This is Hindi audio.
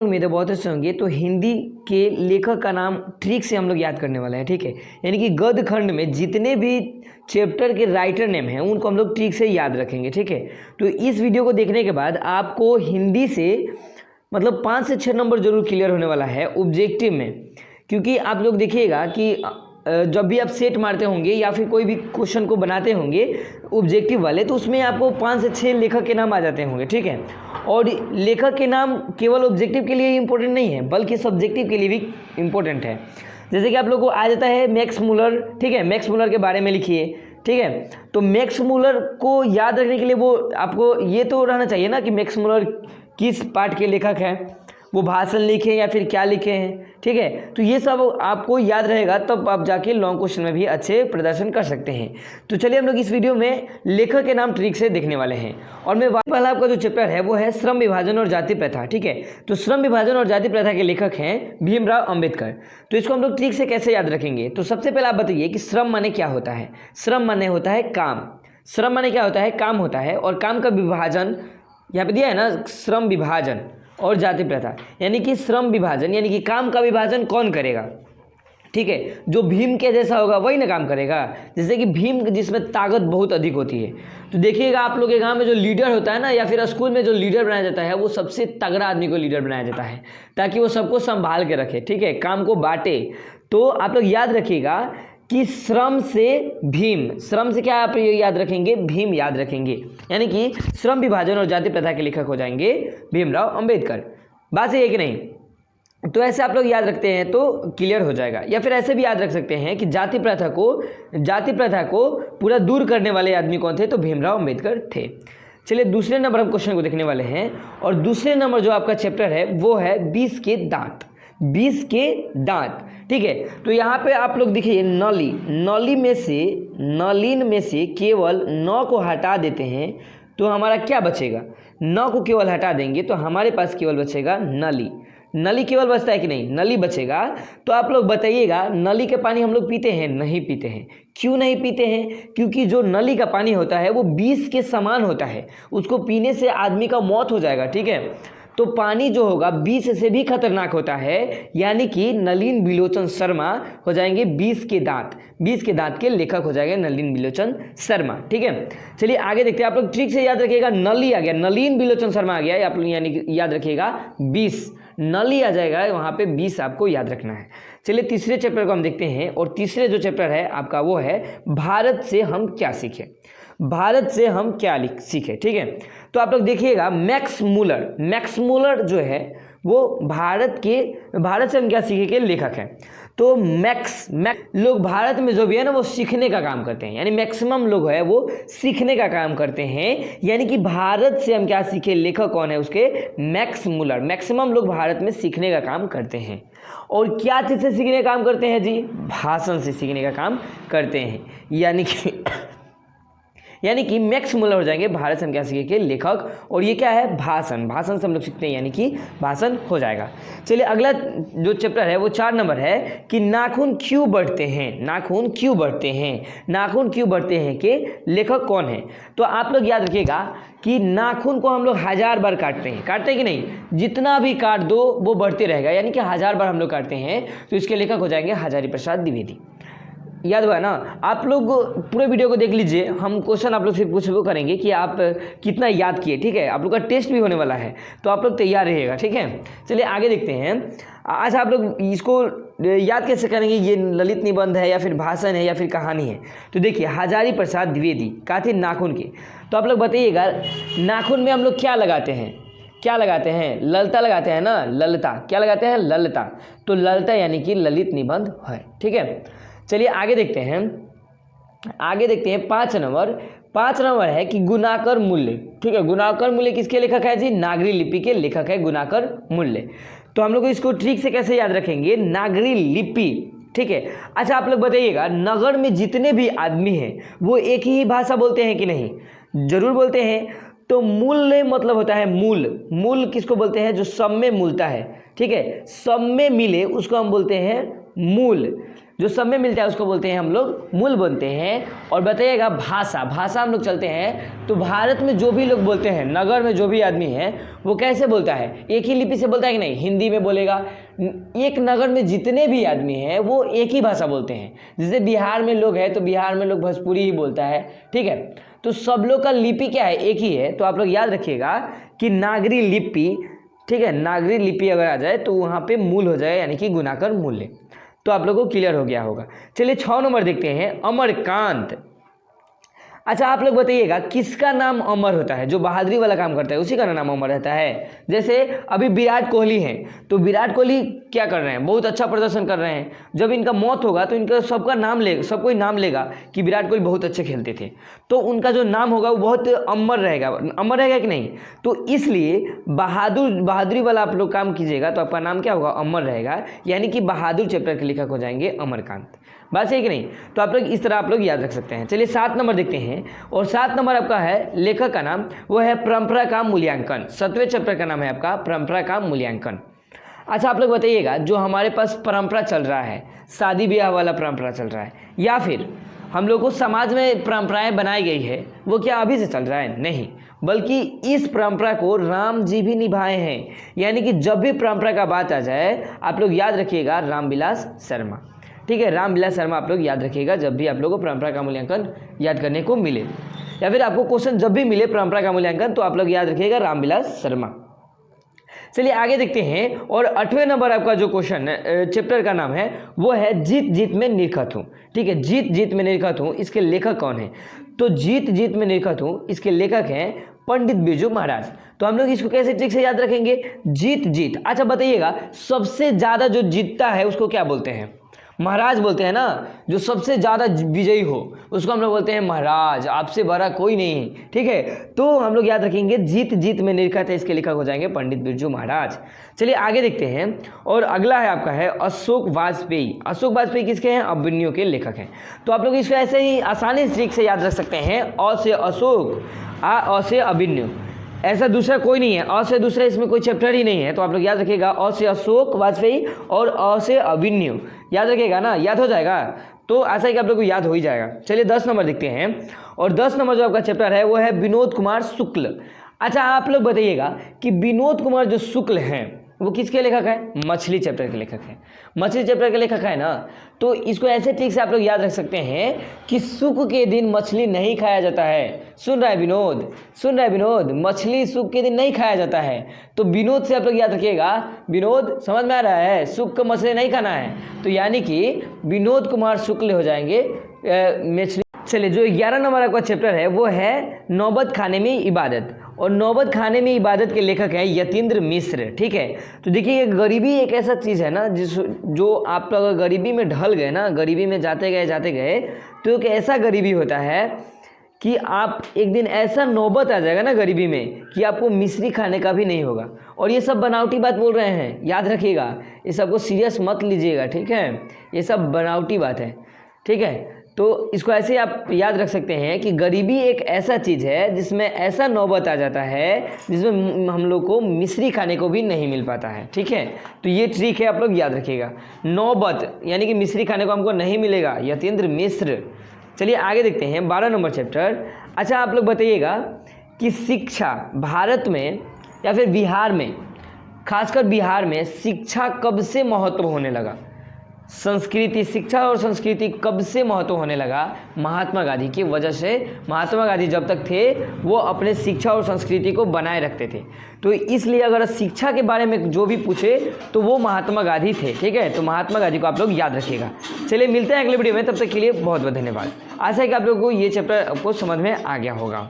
उम्मीद है बहुत अच्छे होंगे। तो हिंदी के लेखक का नाम ट्रिक से हम लोग याद करने वाले हैं, ठीक है। यानी कि गद्य खंड में जितने भी चैप्टर के राइटर नेम हैं उनको हम लोग ट्रिक से याद रखेंगे, ठीक है। तो इस वीडियो को देखने के बाद आपको हिंदी से मतलब 5 से 6 नंबर जरूर क्लियर होने वाला है ऑब्जेक्टिव में, क्योंकि आप लोग देखिएगा कि जब भी आप सेट मारते होंगे या फिर कोई भी क्वेश्चन को बनाते होंगे ऑब्जेक्टिव वाले, तो उसमें आपको 5 से 6 लेखक के नाम आ जाते होंगे, ठीक है। और लेखक के नाम केवल ऑब्जेक्टिव के लिए इम्पोर्टेंट नहीं है बल्कि सब्जेक्टिव के लिए भी इम्पोर्टेंट है। जैसे कि आप लोग को आ जाता है मैक्स मूलर, ठीक है, मैक्स मूलर के बारे में लिखिए, ठीक है। तो मैक्स मूलर को याद रखने के लिए वो आपको ये तो रहना चाहिए ना कि मैक्स मूलर किस पार्ट के लेखक हैं, वो भाषण लिखे या फिर क्या लिखे हैं, ठीक है। तो ये सब आपको याद रहेगा, तब आप जाके लॉन्ग क्वेश्चन में भी अच्छे प्रदर्शन कर सकते हैं। तो चलिए हम लोग इस वीडियो में लेखक के नाम ट्रिक से देखने वाले हैं। और मैं पहला आपका जो चैप्टर है वो है श्रम विभाजन और जाति प्रथा, ठीक है। तो श्रम विभाजन और जाति प्रथा के लेखक हैं भीमराव अंबेडकर। तो इसको हम लोग ट्रिक से कैसे याद रखेंगे? तो सबसे पहले आप बताइए कि श्रम माने क्या होता है। श्रम माने होता है काम। श्रम माने क्या होता है? काम होता है। और काम का विभाजन यहाँ पे दिया है ना, श्रम विभाजन और जाति प्रथा, यानी कि श्रम विभाजन यानी कि काम का विभाजन कौन करेगा, ठीक है। जो भीम के जैसा होगा वही ना काम करेगा। जैसे कि भीम जिसमें ताकत बहुत अधिक होती है, तो देखिएगा आप लोग के गांव में जो लीडर होता है ना, या फिर स्कूल में जो लीडर बनाया जाता है, वो सबसे तगड़ा आदमी को लीडर बनाया जाता है ताकि वो सबको संभाल के रखे, ठीक है, काम को बांटे। तो आप लोग याद रखिएगा कि श्रम से भीम, श्रम से क्या आप याद रखेंगे? भीम याद रखेंगे। यानी कि श्रम विभाजन और जाति प्रथा के लेखक हो जाएंगे भीमराव अंबेडकर। बात सही है कि नहीं? तो ऐसे आप लोग याद रखते हैं तो क्लियर हो जाएगा। या फिर ऐसे भी याद रख सकते हैं कि जाति प्रथा को पूरा दूर करने वाले आदमी कौन थे? तो भीमराव अंबेडकर थे। चलिए दूसरे नंबर हम क्वेश्चन को देखने वाले हैं। और दूसरे नंबर जो आपका चैप्टर है वो है 20 के दांत। 20 के दांत, ठीक है। तो यहाँ पे आप लोग देखिए नली में से केवल 9 को हटा देते हैं तो हमारा क्या बचेगा? 9 को केवल हटा देंगे तो हमारे पास केवल बचेगा नली केवल बचता है कि नहीं? नली बचेगा। तो आप लोग बताइएगा, नली के पानी हम लोग पीते हैं? नहीं पीते हैं। क्यों नहीं पीते हैं? क्योंकि जो नली का पानी होता है वो 20 के समान होता है, उसको पीने से आदमी का मौत हो जाएगा, ठीक है। तो पानी जो होगा 20 से भी खतरनाक होता है, यानी कि नलिन बिलोचन शर्मा हो जाएंगे 20 के दांत के लेखक हो जाएंगे नलिन बिलोचन शर्मा, ठीक है। चलिए आगे देखते हैं। आप लोग ट्रिक से याद रखिएगा, नली आ गया, नलिन बिलोचन शर्मा आ गया, आप लोग यानी कि याद रखिएगा 20, नली आ जाएगा वहाँ पे 20 आपको याद रखना है। चलिए तीसरे चैप्टर को हम देखते हैं। और तीसरे जो चैप्टर है आपका वो है भारत से हम क्या सीखें। भारत से हम क्या सीखे, ठीक है। तो आप लोग देखिएगा मैक्स मूलर जो है वो भारत से हम क्या सीखे के लेखक हैं। तो मैक्स लोग भारत में जो भी है ना वो सीखने का काम करते हैं, यानी मैक्सिमम लोग है वो सीखने का काम करते हैं। यानी कि भारत से हम क्या सीखे, लेखक कौन है उसके? Max Muller. मैक्सिमम लोग भारत में सीखने का काम करते हैं। और क्या चीज़ से सीखने का काम करते हैं जी? भाषण से सीखने का काम करते हैं। यानी कि मैक्स मूलर हो जाएंगे भारत से हम क्या सीखे के लेखक। और ये क्या है? भाषण से हम लोग सीखते हैं, यानी कि भाषण हो जाएगा। चलिए अगला जो चैप्टर है वो 4 नंबर है कि नाखून क्यों बढ़ते हैं। नाखून क्यों बढ़ते हैं के लेखक कौन है? तो आप लोग याद रखिएगा कि नाखून को हम लोग 1000 बार काटते हैं कि नहीं? जितना भी काट दो वो बढ़ते रहेगा, यानी कि 1000 बार हम लोग काटते हैं। तो इसके लेखक हो जाएंगे हजारी प्रसाद द्विवेदी। याद हुआ ना? आप लोग पूरे वीडियो को देख लीजिए, हम क्वेश्चन आप लोग से पूछ करेंगे कि आप कितना याद किए, ठीक है। आप लोग का टेस्ट भी होने वाला है, तो आप लोग तैयार रहिएगा, ठीक है। चलिए आगे देखते हैं। आज आप लोग इसको याद कैसे करेंगे? ये ललित निबंध है या फिर भाषण है या फिर कहानी है? तो देखिए हजारी प्रसाद द्विवेदी का थे नाखून के। तो आप लोग बताइएगा नाखून में हम लोग क्या लगाते हैं? ललता लगाते हैं ना, ललता। क्या लगाते हैं? ललता। तो ललता यानी कि ललित निबंध है, ठीक है। चलिए आगे देखते हैं 5 नंबर है कि गुणाकर मूल्य, ठीक है। गुणाकर मूल्य किसके लेखक है जी? नागरी लिपि के लेखक है गुणाकर मूल्य। तो हम लोग इसको ट्रिक से कैसे याद रखेंगे? नागरी लिपि, ठीक है। अच्छा आप लोग बताइएगा, नगर में जितने भी आदमी हैं वो एक ही भाषा बोलते हैं कि नहीं? जरूर बोलते हैं। तो मूल्य मतलब होता है मूल किसको बोलते हैं? जो सब में मूलता है, ठीक है, सब में मिले उसको हम बोलते हैं मूल। जो सब में मिलता है उसको बोलते हैं हम लोग मूल बोलते हैं। और बताइएगा भाषा, भाषा हम लोग चलते हैं तो भारत में जो भी लोग बोलते हैं, नगर में जो भी आदमी है वो कैसे बोलता है, एक ही लिपि से बोलता है कि नहीं, हिंदी में बोलेगा। एक नगर में जितने भी आदमी हैं वो एक ही भाषा बोलते हैं। जैसे बिहार में लोग हैं तो बिहार में लोग भोजपुरी ही बोलता है, ठीक है। तो सब लोग का लिपि क्या है, एक ही है। तो आप लोग याद रखिएगा कि नागरी लिपि, ठीक है, नागरी लिपि अगर आ जाए तो वहाँ पे मूल हो जाए, यानी कि गुणाकर मूल्य। तो आप लोगों को क्लियर हो गया होगा। चलिए 6 नंबर देखते हैं, अमरकांत। अच्छा आप लोग बताइएगा किसका नाम अमर होता है, जो बहादुरी वाला काम करता है उसी का नाम अमर रहता है। जैसे अभी विराट कोहली हैं तो विराट कोहली क्या कर रहे हैं, बहुत अच्छा प्रदर्शन कर रहे हैं। जब इनका मौत होगा तो इनका सबका नाम लेगा, सब कोई नाम लेगा कि विराट कोहली बहुत अच्छे खेलते थे, तो उनका जो नाम होगा वो बहुत अमर रहेगा, अमर रहेगा कि नहीं। तो इसलिए बहादुरी वाला आप लोग काम कीजिएगा तो आपका नाम क्या होगा, अमर रहेगा, यानी कि बहादुर चैप्टर के लेखक हो जाएंगे अमरकांत। बात सही कि नहीं। तो आप लोग इस तरह आप लोग याद रख सकते हैं। चलिए 7 नंबर देखते हैं, और 7 नंबर आपका है लेखक का नाम, वो है परंपरा का मूल्यांकन। 7वें चैप्टर का नाम है आपका परंपरा का मूल्यांकन। अच्छा आप लोग बताइएगा जो हमारे पास परंपरा चल रहा है, शादी ब्याह वाला परंपरा चल रहा है, या फिर हम लोग को समाज में परंपराएं बनाई गई है, वो क्या अभी से चल रहा है, नहीं, बल्कि इस परंपरा को राम जी भी निभाए हैं। यानी कि जब भी परंपरा का बात आ जाए आप लोग याद रखिएगा रामविलास शर्मा, ठीक है, रामविलास शर्मा आप लोग याद रखिएगा जब भी आप लोगों को परंपरा का मूल्यांकन याद करने को मिले, या फिर आपको क्वेश्चन जब भी मिले परंपरा का मूल्यांकन तो आप लोग याद रखिएगा रामविलास शर्मा। चलिए आगे देखते हैं, और 8वें नंबर आपका जो क्वेश्चन चैप्टर का नाम है वो है जीत जीत में निरखत हूँ, ठीक है, जीत जीत में निरखत हूँ, इसके लेखक कौन है। तो जीत जीत में निरखत हूँ इसके लेखक हैं पंडित बिरजू महाराज। तो हम लोग इसको कैसे ट्रिक से याद रखेंगे, जीत जीत। अच्छा बताइएगा सबसे ज़्यादा जो जीतता है उसको क्या बोलते हैं, महाराज बोलते हैं ना। जो सबसे ज़्यादा विजयी हो उसको हम लोग बोलते हैं महाराज, आपसे बड़ा कोई नहीं, ठीक है। तो हम लोग याद रखेंगे जीत जीत में निरखत है, इसके लेखक हो जाएंगे पंडित बिरजू महाराज। चलिए आगे देखते हैं, और अगला है आपका है अशोक वाजपेयी। अशोक वाजपेयी किसके हैं, अभिमन्यु के लेखक हैं। तो आप लोग इसको ऐसे ही आसानी ट्रिक से याद रख सकते हैं, अ से अशोक, अ से अभिमन्यु, ऐसा दूसरा कोई नहीं है, अ से दूसरा इसमें कोई चैप्टर ही नहीं है। तो आप लोग याद रखिएगा अ से अशोक वाजपेयी और अ से अभिमन्यु, याद रखिएगा ना, याद हो जाएगा। तो ऐसा ही कि आप लोग को याद हो ही जाएगा। चलिए 10 नंबर देखते हैं, और 10 नंबर जो आपका चैप्टर है वो है विनोद कुमार शुक्ल। अच्छा आप लोग बताइएगा कि विनोद कुमार जो शुक्ल हैं वो किसके लेखक है, मछली चैप्टर के लेखक हैं, मछली चैप्टर के लेखक है ना। तो इसको ऐसे ठीक से आप लोग याद रख सकते हैं कि सुख के दिन मछली नहीं खाया जाता है। सुन रहा है विनोद, सुन रहा है विनोद, मछली सुख के दिन नहीं खाया जाता है। तो विनोद से आप लोग याद रखिएगा, विनोद समझ में आ रहा है, सुख को मछली नहीं खाना है, तो यानी कि विनोद कुमार शुक्ल हो जाएंगे मछली। चलिए जो 11 नंबर आपका चैप्टर है वो है नौबत खाने में इबादत, और नौबत खाने में इबादत के लेखक हैं यतीन्द्र मिश्र, ठीक है। तो देखिए गरीबी एक ऐसा चीज़ है ना जो आप अगर गरीबी में ढल गए ना, गरीबी में जाते गए तो एक ऐसा गरीबी होता है कि आप एक दिन ऐसा नौबत आ जाएगा ना गरीबी में कि आपको मिश्री खाने का भी नहीं होगा। और ये सब बनावटी बात बोल रहे हैं, याद रखिएगा, ये सबको सीरियस मत लीजिएगा, ठीक है, ये सब बनावटी बात है, ठीक है। तो इसको ऐसे आप याद रख सकते हैं कि गरीबी एक ऐसा चीज़ है जिसमें ऐसा नौबत आ जाता है जिसमें हम लोग को मिश्री खाने को भी नहीं मिल पाता है, ठीक है। तो ये ट्रिक है, आप लोग याद रखिएगा, नौबत यानी कि मिश्री खाने को हमको नहीं मिलेगा, यतीन्द्र मिश्र। चलिए आगे देखते हैं 12 नंबर चैप्टर। अच्छा आप लोग बताइएगा कि शिक्षा भारत में या फिर बिहार में, खासकर बिहार में शिक्षा कब से महत्व होने लगा, संस्कृति, शिक्षा और संस्कृति कब से महत्व होने लगा, महात्मा गांधी की वजह से। महात्मा गांधी जब तक थे वो अपने शिक्षा और संस्कृति को बनाए रखते थे, तो इसलिए अगर शिक्षा के बारे में जो भी पूछे तो वो महात्मा गांधी थे, ठीक है। तो महात्मा गांधी को आप लोग याद रखिएगा। चलिए मिलते हैं अगले वीडियो में, तब तक के लिए बहुत बहुत धन्यवाद। आशा है कि आप लोगों को ये चैप्टर आपको समझ में आ गया होगा।